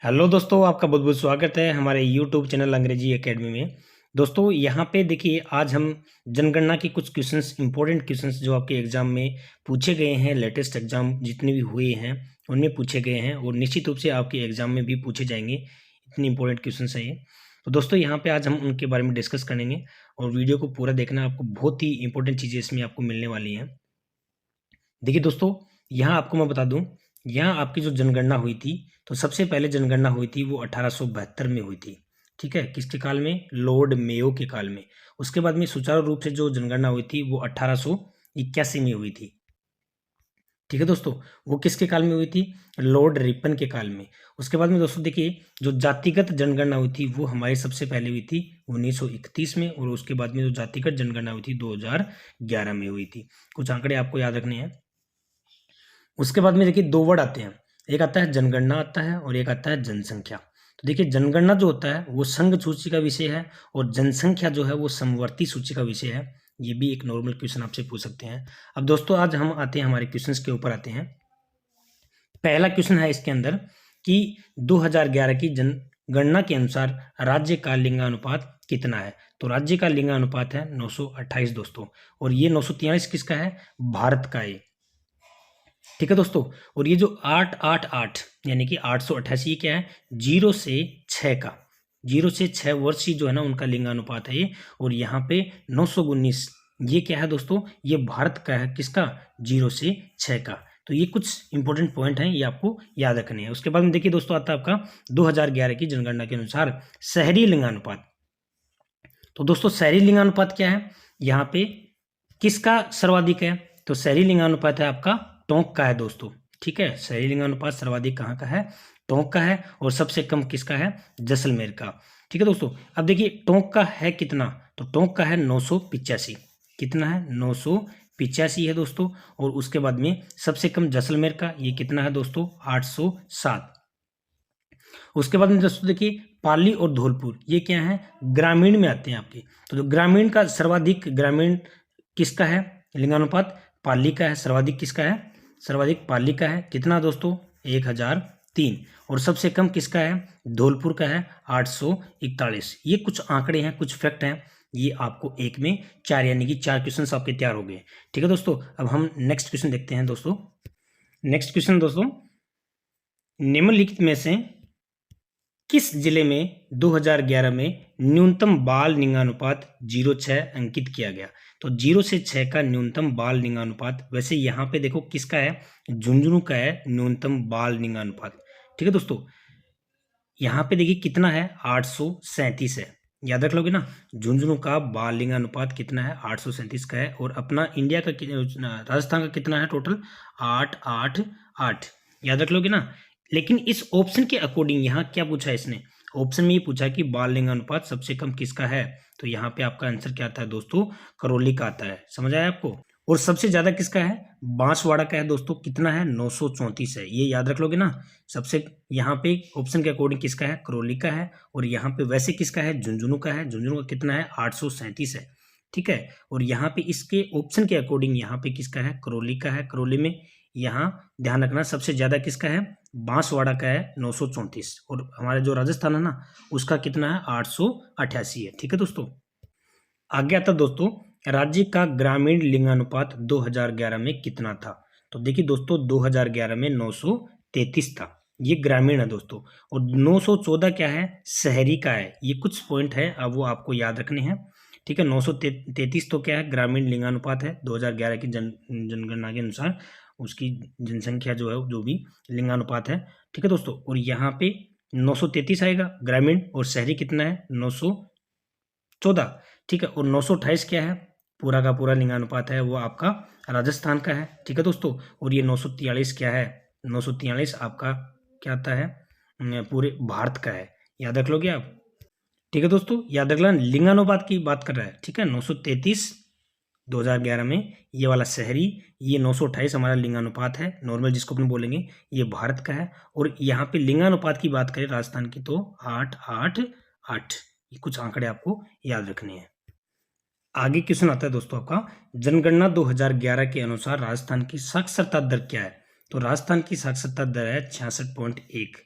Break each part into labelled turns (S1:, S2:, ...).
S1: Hello दोस्तों, आपका बहुत बहुत स्वागत है हमारे यूट्यूब चैनल अंग्रेजी एकेडमी में। दोस्तों यहाँ पे देखिए, आज हम जनगणना के कुछ क्वेश्चंस, इंपॉर्टेंट क्वेश्चंस जो आपके एग्जाम में पूछे गए हैं, लेटेस्ट एग्जाम जितने भी हुए हैं उनमें पूछे गए हैं और निश्चित रूप से आपके एग्जाम में भी पूछे जाएंगे। इतने इंपॉर्टेंट क्वेश्चन है ये। तो दोस्तों यहाँ पे आज हम उनके बारे में डिस्कस करेंगे और वीडियो को पूरा देखना, आपको बहुत ही इंपॉर्टेंट चीज़ें इसमें आपको मिलने वाली हैं। देखिए दोस्तों, यहाँ आपको मैं बता दूं, यहाँ आपकी जो जनगणना हुई थी, तो सबसे पहले जनगणना हुई थी वो 1872 में हुई थी। ठीक है, किसके काल में? लॉर्ड मेयो के काल में। उसके बाद में सुचारू रूप से जो जनगणना हुई थी वो 1881 में हुई थी। ठीक है दोस्तों, वो किसके काल में हुई थी? लॉर्ड रिपन के काल में। उसके बाद में दोस्तों देखिए, जो जातिगत जनगणना हुई थी वो हमारी सबसे पहले हुई थी 1931 में, और उसके बाद में जो जातिगत जनगणना हुई थी 2011 में हुई थी। कुछ आंकड़े आपको याद रखने हैं। उसके बाद में देखिए, दो वर्ड आते हैं, एक आता है जनगणना आता है और एक आता है जनसंख्या। तो देखिए, जनगणना जो होता है वो संघ सूची का विषय है और जनसंख्या जो है वो समवर्ती सूची का विषय है। ये भी एक नॉर्मल क्वेश्चन आपसे पूछ सकते हैं। अब दोस्तों आज हम आते हैं हमारे क्वेश्चंस के ऊपर आते हैं। पहला क्वेश्चन है इसके अंदर कि 2011 की जनगणना के अनुसार राज्य का लिंगानुपात कितना है? तो राज्य का लिंगानुपात है 928 दोस्तों, और ये 943 किसका है? भारत का है। ठीक है दोस्तों, और ये जो 888 यानी कि 888 क्या है? 0 से 6 का, 0 से 6 वर्षीय जो है ना उनका लिंगानुपात है ये। और यहाँ पे 919 ये क्या है दोस्तों? ये भारत का है, किसका? 0 से 6 का। तो ये कुछ इंपॉर्टेंट पॉइंट हैं, ये आपको याद रखने हैं। उसके बाद में देखिए दोस्तों, आता है आपका 2011 की जनगणना के अनुसार शहरी लिंगानुपात। तो दोस्तों शहरी लिंगानुपात क्या है? यहाँ पे किसका सर्वाधिक है? तो शहरी लिंगानुपात है आपका टोंक का है दोस्तों। ठीक है, शहरी लिंगानुपात सर्वाधिक कहाँ का है? टोंक का है। और सबसे कम किसका है? जैसलमेर का। ठीक है दोस्तों, अब देखिए टोंक का है कितना? तो टोंक का है 985। कितना है? 985 है दोस्तों। और उसके बाद में सबसे कम जैसलमेर का, ये कितना है दोस्तों? 807। उसके बाद में दोस्तों देखिए, पाली और धौलपुर ये क्या है? ग्रामीण में आते हैं आपके। तो जो ग्रामीण का सर्वाधिक, ग्रामीण किसका है लिंगानुपात? पाली का है। सर्वाधिक किसका है? सर्वाधिक पाली का है। कितना दोस्तों? 1003। और सबसे कम किसका है? धौलपुर का है, 841। ये कुछ आंकड़े हैं, कुछ फैक्ट हैं, ये आपको एक में चार, यानी कि 4 क्वेश्चन आपके तैयार हो गए। ठीक है दोस्तों, अब हम नेक्स्ट क्वेश्चन देखते हैं दोस्तों। नेक्स्ट क्वेश्चन दोस्तों, निम्नलिखित में से किस जिले में 2011 में न्यूनतम बाल लिंगानुपात 0:6 अंकित किया गया? तो 0 से 6 का न्यूनतम बाल लिंगानुपात, वैसे यहाँ पे देखो किसका है? झुंझुनू का है न्यूनतम बाल लिंगानुपात। ठीक है दोस्तों, यहाँ पे देखिए कितना है? 837 है। याद रख लोगे ना, झुंझुनू का बाल लिंगानुपात कितना है? 837 का है। और अपना इंडिया का राजस्थान का कितना है टोटल? 888। याद रख लोगे ना। लेकिन इस ऑप्शन के अकॉर्डिंग यहाँ क्या पूछा है इसने? ऑप्शन में ये पूछा कि बाल लिंगानुपात सबसे कम किसका है? तो यहाँ पे आपका आंसर क्या आता है दोस्तों? करौली का आता है। समझ आया आपको? और सबसे ज्यादा किसका है? बांसवाड़ा का है दोस्तों। कितना है? 934 है। ये याद रख लोगे ना। सबसे यहाँ पे ऑप्शन के अकॉर्डिंग किसका है? करौली का है। और यहाँ पे वैसे किसका है? झुंझुनू का है। झुंझुनू का कितना है? 837 है। ठीक है, और यहाँ पे इसके ऑप्शन के अकॉर्डिंग यहाँ पे किसका है? करौली का है। करौली में यहाँ ध्यान रखना सबसे ज्यादा किसका है? बांसवाड़ा का है, 934। और हमारा जो राजस्थान है ना उसका कितना है? 888 है। ठीक है दोस्तों, आगे आता दोस्तों, राज्य का ग्रामीण लिंगानुपात 2011 में कितना था? तो देखिए दोस्तों, 2011 में 933 था, ये ग्रामीण है दोस्तों। और 914 क्या है? शहरी का है। ये कुछ पॉइंट है, अब वो आपको याद रखने हैं। ठीक है, 933 तो क्या है? ग्रामीण लिंगानुपात है 2011 की जनगणना के अनुसार, उसकी जनसंख्या जो है, जो भी लिंगानुपात है। ठीक है दोस्तों, और यहाँ पे 933 आएगा ग्रामीण, और शहरी कितना है? 914। ठीक है, और 928 क्या है? पूरा का पूरा लिंगानुपात है वो आपका राजस्थान का है। ठीक है दोस्तों, और ये 943 क्या है? 943 आपका क्या आता है? पूरे भारत का है। याद रख लोगे आप। ठीक है दोस्तों, याद रख लेना, लिंगानुपात की बात कर रहा है। ठीक है, 933 2011 में, ये वाला शहरी, ये 928 हमारा लिंगानुपात है, नॉर्मल जिसको अपन बोलेंगे, ये भारत का है। और यहाँ पे लिंगानुपात की बात करें राजस्थान की तो 888। ये कुछ आंकड़े आपको याद रखने हैं। आगे क्वेश्चन आता है दोस्तों आपका, जनगणना 2011 के अनुसार राजस्थान की साक्षरता दर क्या है? तो राजस्थान की साक्षरता दर है 66.1।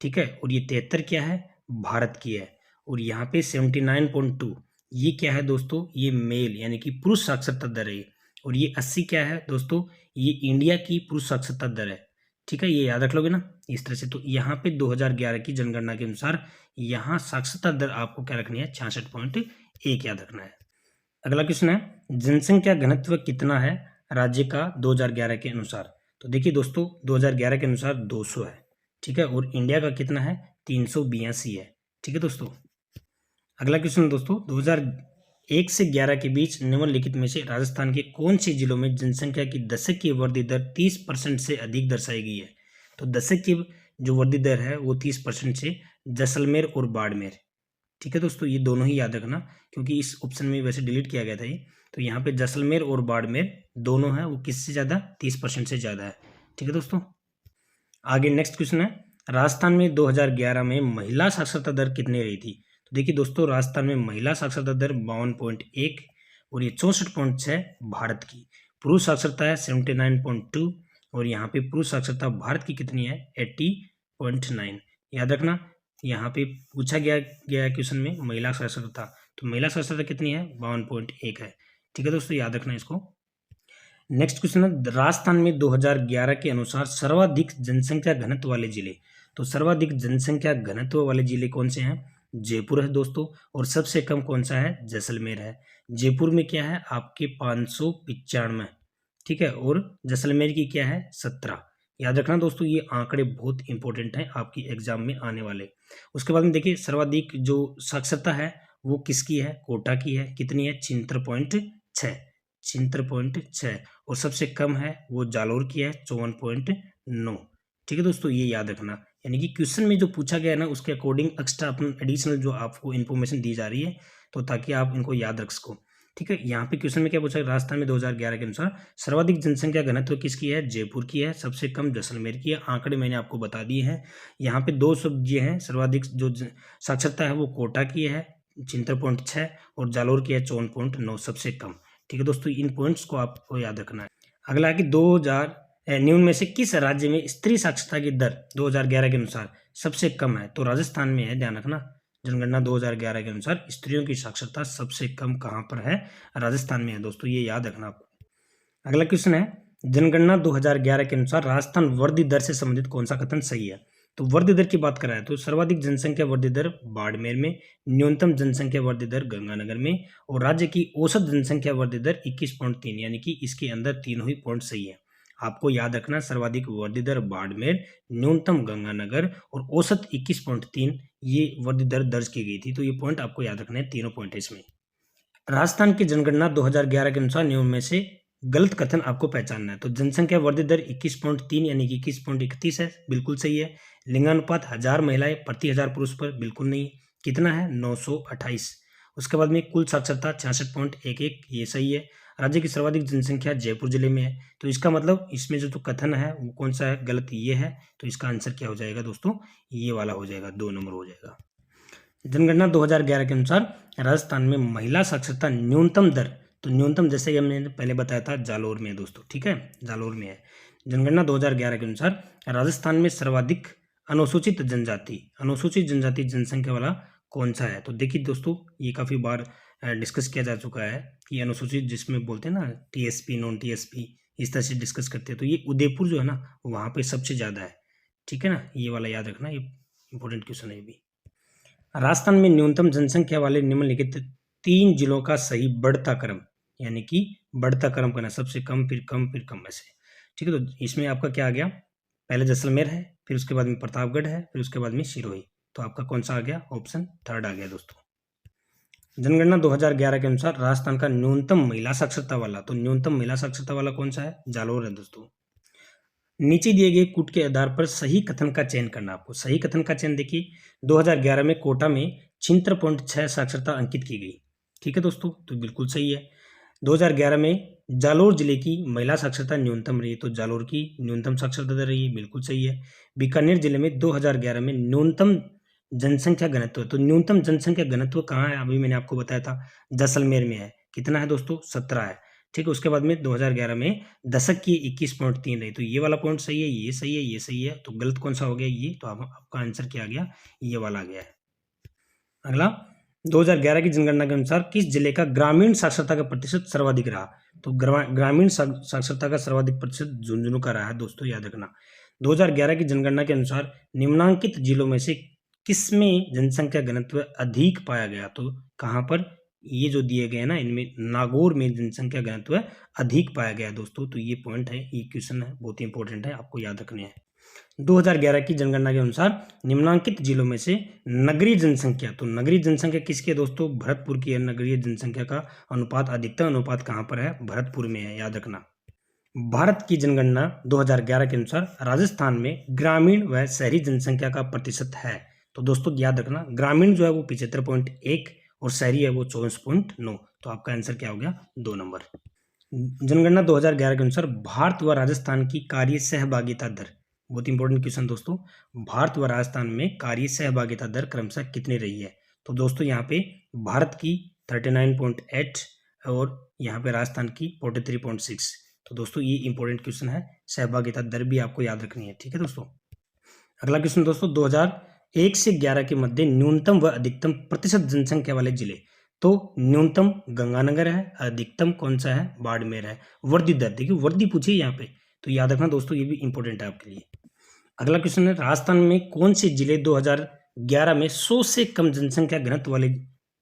S1: ठीक है। और ये 73 क्या है, भारत की है। और यहाँ पे 79.2 ये क्या है दोस्तों, ये मेल यानी कि पुरुष साक्षरता दर है। और ये 80 क्या है दोस्तों, ये इंडिया की पुरुष साक्षरता दर है। ठीक है, ये याद रख लोगे ना इस तरह से। तो यहाँ पे 2011 की जनगणना के अनुसार यहाँ साक्षरता दर आपको क्या रखनी है, 66.1 याद रखना है। अगला क्वेश्चन है, जनसंख्या घनत्व कितना है राज्य का 2011 के अनुसार। तो देखिए दोस्तों 2011 के अनुसार 200 है। ठीक है, और इंडिया का कितना है, 382 है। ठीक है दोस्तों। अगला क्वेश्चन दोस्तों, 2001 से 11 के बीच निम्नलिखित में से राजस्थान के कौन से जिलों में जनसंख्या की दशक की वृद्धि दर 30% से अधिक दर्शाई गई है। तो दशक की जो वृद्धि दर है वो 30% से जैसलमेर और बाड़मेर। ठीक है दोस्तों, ये दोनों ही याद रखना क्योंकि इस ऑप्शन में वैसे डिलीट किया गया था ये। तो यहाँ पे जैसलमेर और बाड़मेर दोनों है वो किससे ज़्यादा, 30% से ज़्यादा है। ठीक है दोस्तों। आगे नेक्स्ट क्वेश्चन है, राजस्थान में 2011 में महिला साक्षरता दर कितनी रही थी। तो देखिए दोस्तों राजस्थान में महिला साक्षरता दर 52.1 और ये 64.6 भारत की। पुरुष साक्षरता है 79.2 और यहाँ पे पुरुष साक्षरता भारत की कितनी है, 80.9। याद रखना यहाँ पे पूछा गया क्वेश्चन में महिला साक्षरता, तो महिला साक्षरता कितनी है, 52.1 है। ठीक है दोस्तों, याद रखना इसको। नेक्स्ट क्वेश्चन है, राजस्थान में 2011 के अनुसार सर्वाधिक जनसंख्या घनत्व वाले जिले। तो सर्वाधिक जनसंख्या घनत्व वाले जिले कौन से हैं, जयपुर है दोस्तों। और सबसे कम कौन सा है, जैसलमेर है। जयपुर में क्या है आपके 595। ठीक है, और जैसलमेर की क्या है, 17। याद रखना दोस्तों ये आंकड़े बहुत इंपॉर्टेंट हैं आपकी एग्जाम में आने वाले। उसके बाद में देखिए सर्वाधिक जो साक्षरता है वो किसकी है, कोटा की है। कितनी है, 76.6। 76.6। और सबसे कम है वो जालोर की है, 54.9। ठीक है दोस्तों, ये याद रखना। यानी कि क्वेश्चन में जो पूछा गया है ना उसके अकॉर्डिंग एक्स्ट्रा अपन एडिशनल जो आपको इन्फॉर्मेशन दी जा रही है तो ताकि आप इनको याद रख सको। ठीक है, यहाँ पे क्वेश्चन में क्या पूछा, राजस्थान में 2011 के अनुसार सर्वाधिक जनसंख्या घनत्व किसकी है, जयपुर की है। सबसे कम जैसलमेर की है। आंकड़े मैंने आपको बता दिए हैं। यहाँ पे दो शब्द ये हैं, सर्वाधिक जो साक्षरता है वो कोटा की है 76.6 और जालोर की है 54.9 सबसे कम। ठीक है दोस्तों, इन पॉइंट्स को आपको याद रखना है। अगला है कि 2000 निम्न में से किस राज्य में स्त्री साक्षरता की दर 2011 के अनुसार सबसे कम है। तो राजस्थान में है, ध्यान रखना। जनगणना 2011 के अनुसार स्त्रियों की साक्षरता सबसे कम कहाँ पर है, राजस्थान में है दोस्तों, ये याद रखना आपको। अगला क्वेश्चन है, जनगणना 2011 के अनुसार राजस्थान वृद्धि दर से संबंधित कौन सा कथन सही है। तो वृद्धि दर की बात कराए तो सर्वाधिक जनसंख्या वृद्धि दर बाड़मेर में, न्यूनतम जनसंख्या वृद्धि दर गंगानगर में और राज्य की औसत जनसंख्या वृद्धि दर 21.3, यानी कि इसके अंदर तीनों ही पॉइंट सही है। आपको याद रखना सर्वाधिक वृद्धि दर बाड़मेर, न्यूनतम गंगानगर और औसत 21.3 ये वृद्धि दर दर्ज की गई थी। तो ये पॉइंट आपको याद रखना है, तीनों पॉइंट है इसमें। राजस्थान की जनगणना 2011 के अनुसार नियम में से गलत कथन आपको पहचानना है। तो जनसंख्या वृद्धि दर 21.3 यानी कि 21.31 है, बिल्कुल सही है। लिंगानुपात 1000 महिलाएं प्रति 1000 पुरुष पर, बिल्कुल नहीं। कितना है, 928। उसके बाद में कुल साक्षरता 66.11, ये सही है। राज्य की सर्वाधिक जनसंख्या जयपुर जिले में है। तो इसका मतलब इसमें जो कथन है वो कौन सा है, गलत ये है। तो इसका आंसर क्या हो जाएगा दोस्तों, ये वाला हो जाएगा, 2 नंबर हो जाएगा। जनगणना 2011 के अनुसार राजस्थान में महिला साक्षरता न्यूनतम दर, तो न्यूनतम जैसे कि हमने पहले बताया था जालोर में है दोस्तों। ठीक है, जालोर में है। जनगणना 2011 के अनुसार राजस्थान में सर्वाधिक अनुसूचित जनजाति जनसंख्या वाला कौन सा है। तो देखिए दोस्तों ये काफ़ी बार डिस्कस किया जा चुका है कि अनुसूचित जिसमें बोलते हैं ना टीएसपी, नॉन टीएसपी, इस तरह से डिस्कस करते हैं। तो ये उदयपुर जो है ना वहाँ पे सबसे ज़्यादा है। ठीक है ना, ये वाला याद रखना, ये इंपॉर्टेंट क्वेश्चन है ये भी। राजस्थान में न्यूनतम जनसंख्या वाले निम्नलिखित 3 जिलों का सही बढ़ता क्रम, यानी कि बढ़ता क्रम करना, सबसे कम फिर कम फिर कम ऐसे। ठीक है, तो इसमें आपका क्या आ गया, पहले जैसलमेर है, फिर उसके बाद में प्रतापगढ़ है, फिर उसके बाद में सिरोही। तो आपका कौन सा आ गया, ऑप्शन 3 आ गया दोस्तों। जनगणना 2011 के अनुसार राजस्थान का न्यूनतम महिला साक्षरता वाला, तो न्यूनतम महिला साक्षरता वाला कौन सा है, जालोर है दोस्तों। नीचे दिए गए कूट के आधार पर सही कथन का चयन करना। आपको सही कथन का चयन देखिए, 2011 में कोटा में 76.6 साक्षरता अंकित की गई। ठीक है दोस्तों, तो बिल्कुल सही है। 2011 में जालोर जिले की महिला साक्षरता न्यूनतम रही, तो जालोर की न्यूनतम साक्षरता दर रही, बिल्कुल सही है। बीकानेर जिले में 2011 में न्यूनतम जनसंख्या घनत्व, तो न्यूनतम जनसंख्या घनत्व कहाँ है, अभी मैंने आपको बताया था जैसलमेर में है। कितना है दोस्तों, 17 है। ठीक है, उसके बाद में 2011 में दशक की 21.3 रही। तो ये वाला पॉइंट सही है, ये सही है, ये सही है, तो गलत कौन सा हो गया ये, तो आपका आंसर क्या आ गया, ये वाला आ गया है। अगला 2011 की जनगणना के अनुसार किस जिले का ग्रामीण साक्षरता का प्रतिशत सर्वाधिक रहा? तो ग्रामीण साक्षरता का सर्वाधिक प्रतिशत झुंझुनू का रहा है दोस्तों, याद रखना। 2011 की जनगणना के अनुसार निम्नांकित जिलों में से किसमें जनसंख्या घनत्व अधिक पाया गया? तो कहां पर, ये जो दिए गए हैं ना, इनमें नागौर में जनसंख्या घनत्व अधिक पाया गया दोस्तों। तो ये पॉइंट है, ये क्वेश्चन है, बहुत ही इंपॉर्टेंट है, आपको याद रखने हैं। 2011 की जनगणना के अनुसार निम्नांकित जिलों में से नगरीय जनसंख्या, तो नगरीय जनसंख्या किसकी है दोस्तों, भरतपुर की है। नगरीय जनसंख्या का अनुपात, अधिकतम अनुपात कहां पर है, भरतपुर में है, याद रखना। भारत की जनगणना 2011 के अनुसार राजस्थान में ग्रामीण व शहरी जनसंख्या का प्रतिशत है। तो दोस्तों याद रखना, ग्रामीण जो है वो 75.1 और शहरी है वो 24.9। तो आपका आंसर क्या हो गया, 2 नंबर। जनगणना 2011 के अनुसार भारत व राजस्थान की कार्य सहभागिता दर, बहुत इंपॉर्टेंट क्वेश्चन दोस्तों, भारत व राजस्थान में कार्य सहभागिता दर क्रमशः कितनी रही है? तो दोस्तों यहाँ पे भारत की 39.8 और यहाँ पे राजस्थान की 43.6। तो दोस्तों ये इंपॉर्टेंट क्वेश्चन है, सहभागिता दर भी आपको याद रखनी है, ठीक है दोस्तों। अगला क्वेश्चन दोस्तों, 2001 से 11 के मध्य न्यूनतम व अधिकतम प्रतिशत जनसंख्या वाले जिले। तो न्यूनतम गंगानगर है, अधिकतम कौन सा है, बाड़मेर है। वर्दी दर, देखिए वर्दी पूछी यहाँ पे, तो याद रखना दोस्तों, ये भी इंपॉर्टेंट है आपके लिए। अगला क्वेश्चन है, राजस्थान में कौन से जिले 2011 में 100 से कम जनसंख्या घनत्व वाले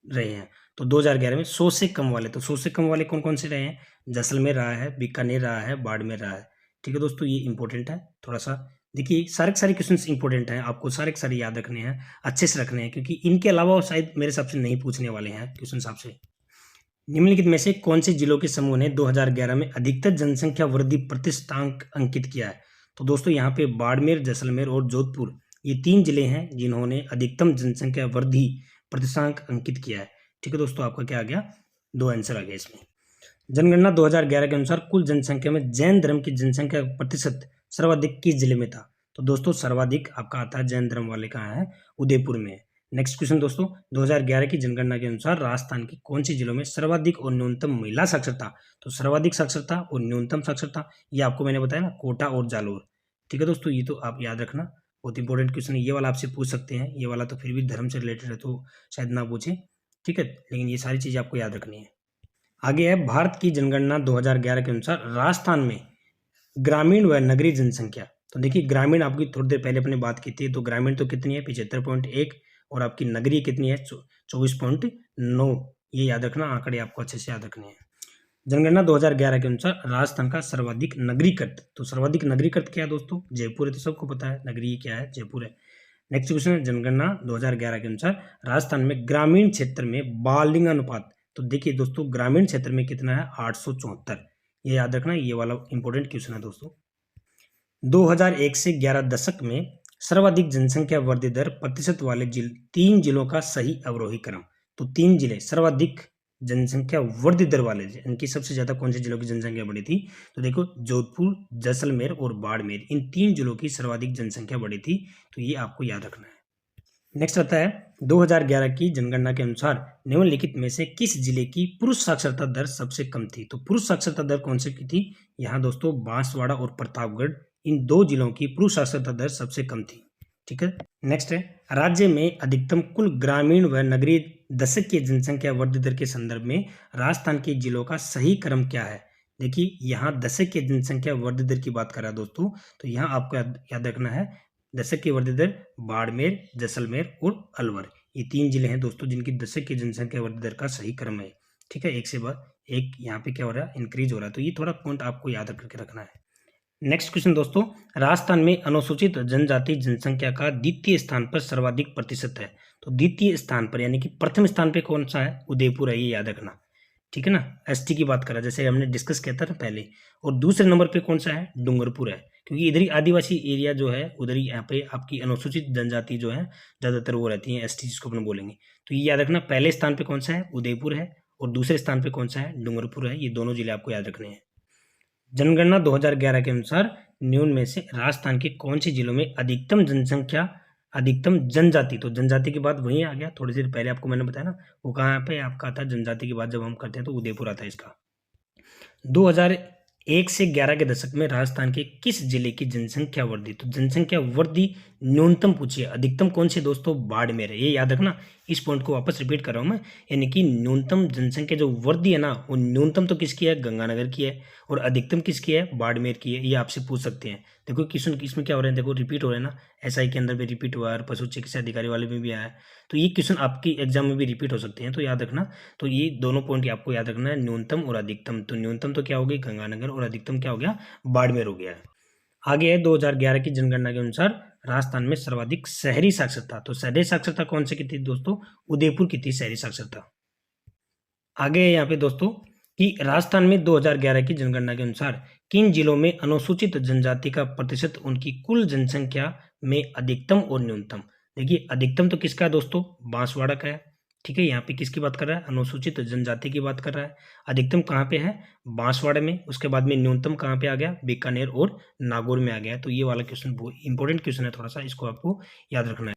S1: रहे हैं? तो 2011 में 100 से कम वाले, तो 100 से कम वाले कौन कौन से रहे हैं? जैसलमेर रहा है, बीकानेर रहा है, बाड़मेर रहा है, ठीक है दोस्तों, ये इंपॉर्टेंट है थोड़ा सा। देखिए सारे क्वेश्चंस इंपॉर्टेंट हैं, आपको सारे याद रखने हैं, अच्छे से रखने हैं, क्योंकि इनके अलावा शायद मेरे हिसाब से नहीं पूछने वाले हैं क्वेश्चन आपसे। निम्नलिखित में से कौन से जिलों के समूह ने 2011 में अधिकतम जनसंख्या वृद्धि प्रतिशतांक अंकित किया है? तो दोस्तों यहाँ पे बाड़मेर, जैसलमेर और जोधपुर, ये 3 जिले हैं जिन्होंने अधिकतम जनसंख्या वृद्धि प्रतिशतांक अंकित किया है, ठीक है दोस्तों। आपका क्या आ गया, 2 आंसर आ गया इसमें। जनगणना 2011 के अनुसार कुल जनसंख्या में जैन धर्म की जनसंख्या का प्रतिशत सर्वाधिक किस जिले में था? तो दोस्तों सर्वाधिक आपका आता है जैन धर्म वाले, कहाँ है, उदयपुर में है। नेक्स्ट क्वेश्चन दोस्तों, 2011 की जनगणना के अनुसार राजस्थान के कौन से जिलों में सर्वाधिक और न्यूनतम महिला साक्षरता? तो सर्वाधिक साक्षरता और न्यूनतम साक्षरता, ये आपको मैंने बताया ना, कोटा और जालोर, ठीक है दोस्तों, ये तो आप याद रखना, बहुत इंपॉर्टेंट क्वेश्चन है। ये वाला आपसे पूछ सकते हैं, ये वाला तो फिर भी धर्म से रिलेटेड है तो शायद ना पूछे, ठीक है, लेकिन ये सारी चीजें आपको याद रखनी है। आगे है, भारत की जनगणना 2011 के अनुसार राजस्थान में ग्रामीण व नगरीय जनसंख्या। तो देखिए ग्रामीण आपकी थोड़ी देर पहले अपने बात की थी, तो ग्रामीण तो कितनी है, 75.1, और आपकी नगरीय कितनी है, 24.9। ये याद रखना, आंकड़े आपको अच्छे से याद रखने हैं। जनगणना 2011 के अनुसार राजस्थान का सर्वाधिक नगरीकृत, तो सर्वाधिक नगरीकृत क्या है दोस्तों, जयपुर है, तो सबको पता है नगरीय क्या है, जयपुर है। नेक्स्ट क्वेश्चन है, जनगणना 2011 के अनुसार राजस्थान में ग्रामीण क्षेत्र में बाल लिंग अनुपात। तो देखिए दोस्तों ग्रामीण क्षेत्र में कितना है, 874, ये याद रखना, ये वाला इंपॉर्टेंट क्वेश्चन है दोस्तों। 2001 से 11 दशक में सर्वाधिक जनसंख्या वृद्धि दर प्रतिशत वाले 3 जिलों का सही अवरोही क्रम। तो 3 जिले सर्वाधिक जनसंख्या वृद्धि दर वाले, इनकी सबसे ज्यादा कौन से जिलों की जनसंख्या बढ़ी थी? तो देखो जोधपुर, जैसलमेर और बाड़मेर, इन 3 जिलों की सर्वाधिक जनसंख्या बढ़ी थी, तो ये आपको याद रखना है। नेक्स्ट आता है, 2011 की जनगणना के अनुसार निम्नलिखित में से किस जिले की पुरुष साक्षरता दर सबसे कम थी? तो पुरुष साक्षरता दर कौन सी की थी? यहाँ दोस्तों बांसवाड़ा और प्रतापगढ़, इन 2 जिलों की पुरुष साक्षरता दर सबसे कम थी, ठीक है। नेक्स्ट है, राज्य में अधिकतम कुल ग्रामीण व नगरीय दशक की जनसंख्या वृद्धि दर के संदर्भ में राजस्थान के जिलों का सही क्रम क्या है? देखिए यहाँ दशक की जनसंख्या वृद्धि दर की बात कर रहा है दोस्तों, तो यहाँ आपको याद रखना है, दशक की वृद्धि दर बाड़मेर, जैसलमेर और अलवर, ये 3 जिले हैं दोस्तों जिनकी दशक की जनसंख्या वृद्धि दर का सही क्रम है, ठीक है। एक से बाद एक यहाँ पे क्या हो रहा है, इंक्रीज हो रहा है, तो ये थोड़ा पॉइंट आपको याद करके रखना है। नेक्स्ट क्वेश्चन दोस्तों, राजस्थान में अनुसूचित जनजाति जनसंख्या का द्वितीय स्थान पर सर्वाधिक प्रतिशत है। तो द्वितीय स्थान पर यानी कि प्रथम स्थान पे कौन सा है, उदयपुर है, ये याद रखना, ठीक है ना। एसटी की बात करा जैसे हमने डिस्कस किया था ना पहले, और दूसरे नंबर पे कौन सा है, डूंगरपुर है, क्योंकि इधर ही आदिवासी एरिया जो है उधर ही यहाँ पे आपकी अनुसूचित जनजाति जो है ज्यादातर वो रहती है, एसटी जिसको अपन बोलेंगे। तो ये याद रखना, पहले स्थान पे कौन सा है, उदयपुर है, और दूसरे स्थान पे कौन सा है, डूंगरपुर है, ये दोनों जिले आपको याद रखने हैं। जनगणना 2011 के अनुसार निम्न में से राजस्थान के कौन से जिलों में अधिकतम जनजाति, तो जनजाति के बाद वही आ गया, थोड़ी देर पहले आपको मैंने बताया ना, वो कहाँ पे आपका आता है, जनजाति के बाद जब हम करते हैं तो उदयपुर आता है इसका। 2001 से 11 के दशक में राजस्थान के किस जिले की जनसंख्या वृद्धि, तो जनसंख्या वृद्धि न्यूनतम पूछिए, अधिकतम कौन सी दोस्तों, बाड़मेर है। ये याद रखना, इस पॉइंट को वापस रिपीट कर रहा हूं मैं, यानी कि न्यूनतम जनसंख्या जो वृद्धि है ना, वो न्यूनतम तो किसकी है, गंगानगर की है, और अधिकतम किसकी है, बाड़मेर की है। ये आपसे पूछ सकते हैं। देखो क्वेश्चन इसमें क्या हो रहा है, देखो रिपीट हो रहा है ना, एसआई के अंदर भी रिपीट हुआ है और पशु चिकित्सा अधिकारी वाले में भी आया है, तो ये क्वेश्चन आपकी एग्जाम में भी रिपीट हो सकते हैं, तो याद रखना। तो ये दोनों पॉइंट आपको याद रखना है, न्यूनतम और अधिकतम। तो न्यूनतम तो क्या हो गई, गंगानगर, और अधिकतम क्या हो गया, बाड़मेर हो गया है। आगे है 2011 की जनगणना के अनुसार राजस्थान में सर्वाधिक शहरी साक्षरता, तो शहरी साक्षरता कौन सी की थी दोस्तों, उदयपुर की थी शहरी साक्षरता। आगे है यहाँ पे दोस्तों कि राजस्थान में 2011 की जनगणना के अनुसार किन जिलों में अनुसूचित जनजाति का प्रतिशत उनकी कुल जनसंख्या में अधिकतम और न्यूनतम। देखिए अधिकतम तो किसका है दोस्तों, बांसवाड़ा का है, ठीक है। यहाँ पे किसकी बात कर रहा है, अनुसूचित जनजाति की बात कर रहा है। अधिकतम कहाँ पे है, बांसवाड़ा में। उसके बाद में न्यूनतम कहाँ पे आ गया, बीकानेर और नागौर में आ गया। तो ये वाला क्वेश्चन इंपॉर्टेंट क्वेश्चन है, थोड़ा सा इसको आपको याद रखना है।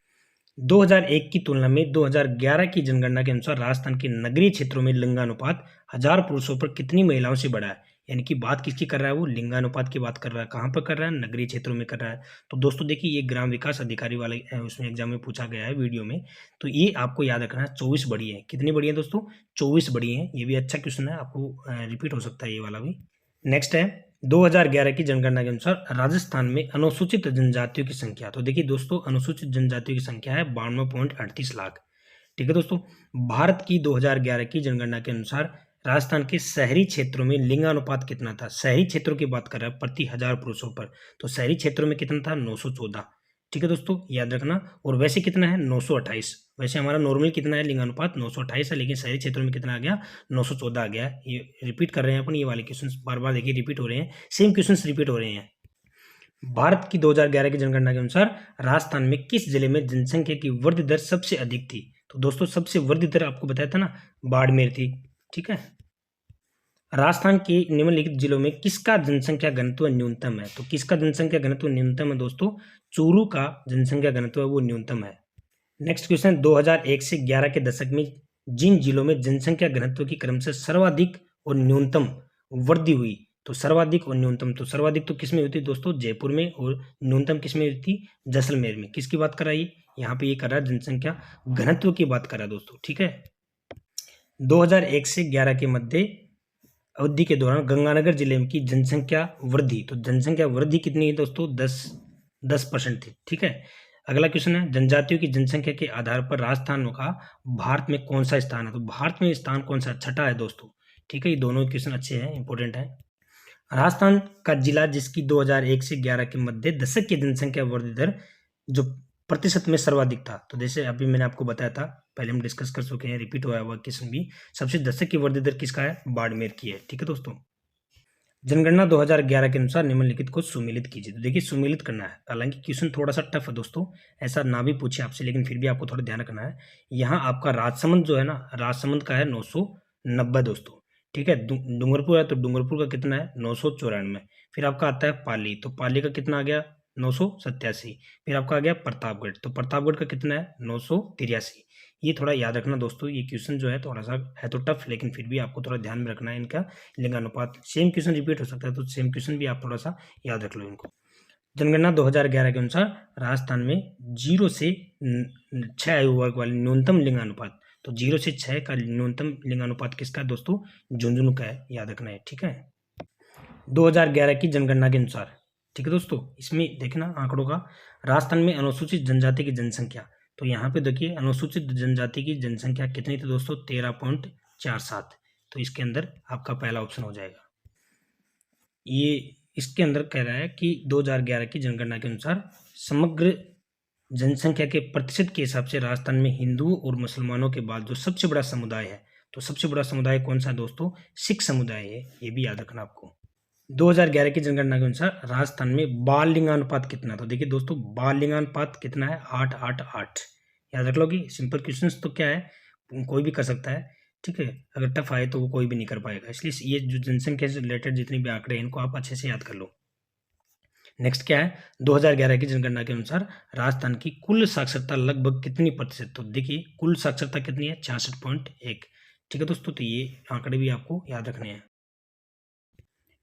S1: 2001 की तुलना में 2011 की जनगणना के अनुसार राजस्थान के नगरीय क्षेत्रों में लिंगानुपात 1000 पुरुषों पर कितनी महिलाओं से बढ़ा है। यानी कि बात किसकी कर रहा है, वो लिंगानुपात की बात कर रहा है। कहाँ पर कर रहा है, नगरीय क्षेत्रों में कर रहा है। तो दोस्तों देखिए ये ग्राम विकास अधिकारी वाले उसमें एग्जाम में पूछा गया है वीडियो में, तो ये आपको याद रखना है। 24 बढ़ी है, कितनी बढ़ी है दोस्तों, 24 बढ़ी है। ये भी अच्छा क्वेश्चन है, आपको रिपीट हो सकता है ये वाला भी। नेक्स्ट है 2011 की जनगणना के अनुसार राजस्थान में अनुसूचित जनजातियों की संख्या। तो देखिए दोस्तों अनुसूचित जनजातियों की संख्या है 92.38 लाख, ठीक है दोस्तों। भारत की 2011 की जनगणना के अनुसार राजस्थान के शहरी क्षेत्रों में लिंगानुपात कितना था। शहरी क्षेत्रों की बात कर रहा है प्रति 1000 पुरुषों पर, तो शहरी क्षेत्रों में कितना था, 914, ठीक है दोस्तों याद रखना। और वैसे कितना है, 928। वैसे हमारा नॉर्मल कितना है, लिंगानुपात 928 है, लेकिन शहरी क्षेत्रों में कितना आ गया, 914 आ गया। ये रिपीट कर रहे हैं अपन, ये वाले क्वेश्चंस बार बार देखिए रिपीट हो रहे हैं, सेम क्वेश्चंस रिपीट हो रहे हैं। भारत की 2011 की जनगणना के अनुसार राजस्थान में किस जिले में जनसंख्या की वृद्धि दर सबसे अधिक थी। तो दोस्तों सबसे वृद्धि दर आपको बताया था ना, बाड़मेर थी, ठीक है। राजस्थान के निम्नलिखित जिलों में किसका जनसंख्या घनत्व न्यूनतम है। तो किसका जनसंख्या घनत्व न्यूनतम है दोस्तों, चूरू का जनसंख्या घनत्व है वो न्यूनतम है। नेक्स्ट क्वेश्चन, 2001 से 11 के दशक में जिन जिलों में जनसंख्या घनत्व की क्रम से सर्वाधिक और न्यूनतम वृद्धि हुई, तो सर्वाधिक और न्यूनतम, तो सर्वाधिक तो किसमें हुई थी दोस्तों, जयपुर में, और न्यूनतम किसमें हुई थी, जैसलमेर में। किसकी बात कर रहा है, यहाँ पे ये कर रहा है जनसंख्या घनत्व की बात कर रहा है दोस्तों, ठीक है। 2001 से 11 के मध्य अवधि के दौरान गंगानगर जिले की जनसंख्या वृद्धि, तो जनसंख्या वृद्धि कितनी है दोस्तों, 10% थी, ठीक है। अगला क्वेश्चन है जनजातियों की जनसंख्या के आधार पर राजस्थान का भारत में कौन सा स्थान है। तो भारत में स्थान कौन सा, छठा है दोस्तों, ठीक है। ये दोनों क्वेश्चन अच्छे हैं, इंपॉर्टेंट है। राजस्थान का जिला जिसकी 2001 से 11 के मध्य दशक की जनसंख्या वृद्धि दर जो प्रतिशत में सर्वाधिक था, तो जैसे अभी मैंने आपको बताया था, पहले हम डिस्कस कर चुके हैं, रिपीट हुआ क्वेश्चन भी। सबसे दशक की वृद्धि दर किसका है, बाड़मेर की है, ठीक है दोस्तों। जनगणना 2011 के अनुसार निम्नलिखित को सुमेलित कीजिए। तो देखिए सुमेलित करना है, हालांकि क्वेश्चन थोड़ा सा टफ है दोस्तों, ऐसा ना भी पूछे आपसे, लेकिन फिर भी आपको थोड़ा ध्यान रखना है। यहाँ आपका राजसमंद जो है ना, राजसमंद का है 990 दोस्तों, ठीक है। डूंगरपुर है तो डूंगरपुर का कितना है, 994। फिर आपका आता है पाली, तो पाली का कितना आ गया, 987। फिर आपका आ गया प्रतापगढ़, तो प्रतापगढ़ का कितना है, 983। ये थोड़ा याद रखना दोस्तों, ये क्वेश्चन जो है थोड़ा सा है तो टफ, लेकिन फिर भी आपको थोड़ा ध्यान में रखना है इनका लिंगानुपात। सेम क्वेश्चन रिपीट हो सकता है, तो सेम क्वेश्चन भी आप थोड़ा सा याद रख लो इनको। जनगणना 2011 के अनुसार राजस्थान में 0 से 6 आयु वर्ग वाले न्यूनतम लिंगानुपात, तो 0 से 6 का न्यूनतम लिंगानुपात किसका है दोस्तों, झुंझुनू का है, याद रखना है, ठीक है। 2011 की जनगणना के अनुसार, ठीक है दोस्तों, इसमें देखना आंकड़ों का, राजस्थान में अनुसूचित जनजाति की जनसंख्या, तो यहाँ पे देखिए अनुसूचित जनजाति की जनसंख्या कितनी थी दोस्तों, 13.47। तो इसके अंदर आपका पहला ऑप्शन हो जाएगा। ये इसके अंदर कह रहा है कि 2011 की जनगणना के अनुसार समग्र जनसंख्या के प्रतिशत के हिसाब से राजस्थान में हिंदुओं और मुसलमानों के बाद जो सबसे बड़ा समुदाय है, तो सबसे बड़ा समुदाय कौन सा है दोस्तों, सिख समुदाय है, ये भी याद रखना आपको। 2011 की जनगणना के अनुसार राजस्थान में बाल लिंगानुपात कितना, तो देखिए दोस्तों बाल लिंगानुपात कितना है, 888। याद रख लो कि सिंपल क्वेश्चंस तो क्या है, कोई भी कर सकता है, ठीक है। अगर टफ आए तो वो कोई भी नहीं कर पाएगा, इसलिए ये जो जनसंख्या से रिलेटेड जितनी भी आंकड़े हैं इनको आप अच्छे से याद कर लो। नेक्स्ट क्या है, 2011 की जनगणना के अनुसार राजस्थान की कुल साक्षरता लगभग कितनी प्रतिशत, तो देखिए कुल साक्षरता कितनी है, 66.1, ठीक है दोस्तों। तो ये आंकड़े भी आपको याद रखने हैं।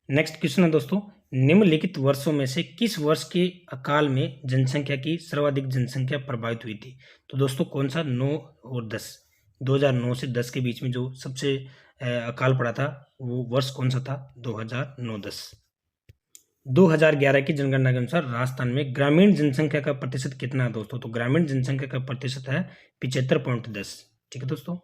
S1: नेक्स्ट क्वेश्चन है दोस्तों, निम्नलिखित वर्षों में से किस वर्ष के अकाल में जनसंख्या की सर्वाधिक जनसंख्या प्रभावित हुई थी? तो दोस्तों कौन सा? 9 और 10, 2009 से 10 के बीच में जो सबसे अकाल पड़ा था वो वर्ष कौन सा था? 2009-10। 2011 की जनगणना के अनुसार राजस्थान में ग्रामीण जनसंख्या का प्रतिशत कितना है दोस्तों? तो ग्रामीण जनसंख्या का प्रतिशत है 75.10। ठीक है दोस्तों,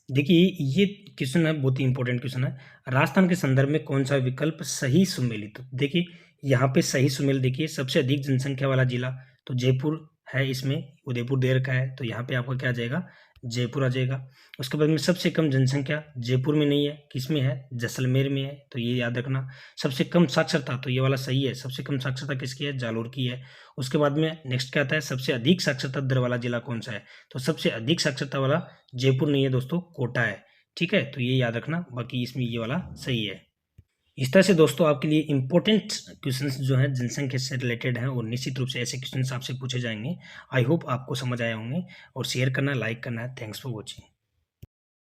S1: देखिए ये क्वेश्चन है, बहुत ही इंपॉर्टेंट क्वेश्चन है। राजस्थान के संदर्भ में कौन सा विकल्प सही सुमेलित? तो देखिए यहाँ पे सही सुमेल, देखिए सबसे अधिक जनसंख्या वाला जिला तो जयपुर है, इसमें उदयपुर दे रखा है, तो यहाँ पे आपका क्या आ जाएगा? जयपुर आ जाएगा। उसके बाद में सबसे कम जनसंख्या जयपुर में नहीं है, किसमें है? जैसलमेर में है, तो ये याद रखना। सबसे कम साक्षरता, तो ये वाला सही है, सबसे कम साक्षरता किसकी है? जालोर की है। उसके बाद में नेक्स्ट क्या आता है? सबसे अधिक साक्षरता दर वाला जिला कौन सा है? तो सबसे अधिक साक्षरता वाला जयपुर नहीं है दोस्तों, कोटा है। ठीक है, तो ये याद रखना, बाकी इसमें ये वाला सही है। इस तरह से दोस्तों आपके लिए इंपॉर्टेंट क्वेश्चंस जो हैं जनसंख्या से रिलेटेड हैं, और निश्चित रूप से ऐसे क्वेश्चंस आपसे पूछे जाएंगे। आई होप आपको समझ आए होंगे, और शेयर करना, लाइक करना है। Thanks for watching.